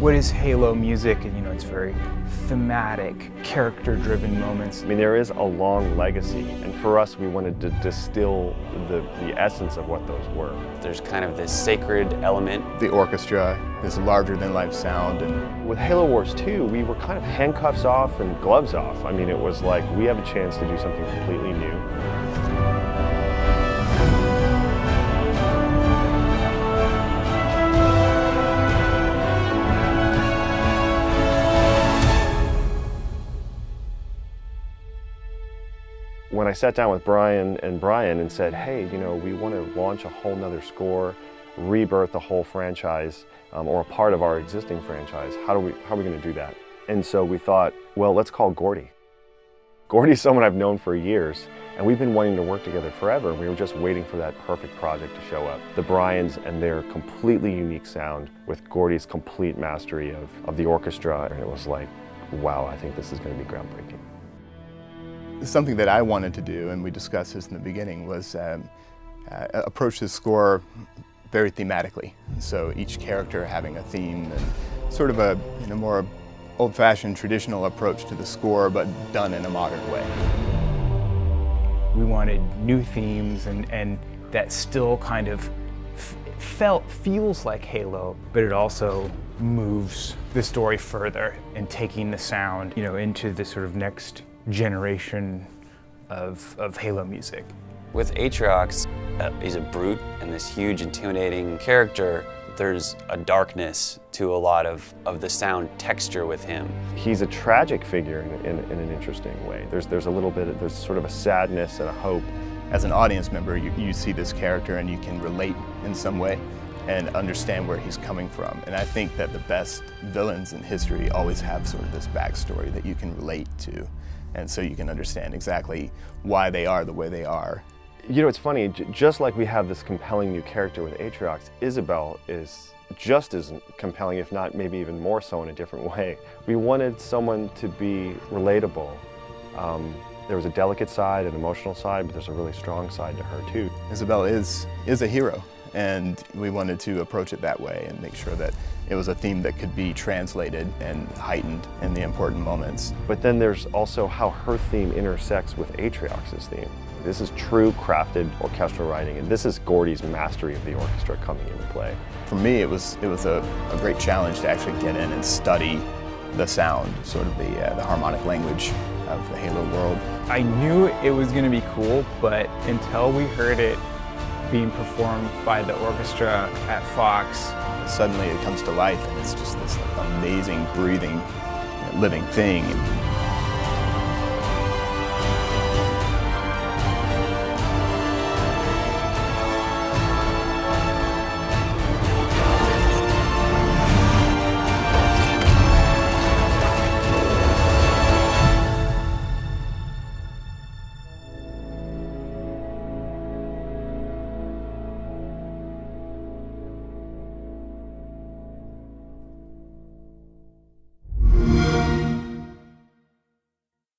what is Halo music? And it's very thematic, character-driven moments. I mean, there is a long legacy, and for us, we wanted to distill the essence of what those were. There's kind of this sacred element. The orchestra, this larger-than-life sound. And with Halo Wars 2, we were kind of handcuffs off and gloves off. I mean, it was like, we have a chance to do something completely new. When I sat down with Brian and said, hey, we want to launch a whole nother score, rebirth the whole franchise, or a part of our existing franchise, how are we going to do that? And so we thought, well, let's call Gordy. Gordy's someone I've known for years, and we've been wanting to work together forever. We were just waiting for that perfect project to show up. The Bryans and their completely unique sound with Gordy's complete mastery of the orchestra, and it was like, wow, I think this is going to be groundbreaking. Something that I wanted to do, and we discussed this in the beginning, was approach this score very thematically. So each character having a theme and sort of a more old-fashioned traditional approach to the score, but done in a modern way. We wanted new themes and that still kind of feels like Halo, but it also moves the story further and taking the sound into the sort of next generation of Halo music. With Atriox, he's a brute and this huge intimidating character. There's a darkness to a lot of the sound texture with him. He's a tragic figure in an interesting way. There's sort of a sadness and a hope. As an audience member, you see this character and you can relate in some way and understand where he's coming from. And I think that the best villains in history always have sort of this backstory that you can relate to. And so you can understand exactly why they are the way they are. It's funny, just like we have this compelling new character with Atriox, Isabel is just as compelling, if not maybe even more so in a different way. We wanted someone to be relatable. There was a delicate side, an emotional side, but there's a really strong side to her too. Isabel is a hero, and we wanted to approach it that way and make sure that it was a theme that could be translated and heightened in the important moments. But then there's also how her theme intersects with Atriox's theme. This is true crafted orchestral writing, and this is Gordy's mastery of the orchestra coming into play. For me, it was a great challenge to actually get in and study the sound, sort of the harmonic language of the Halo world. I knew it was going to be cool, but until we heard it being performed by the orchestra at Fox, suddenly it comes to life, and it's just this amazing, breathing, living thing.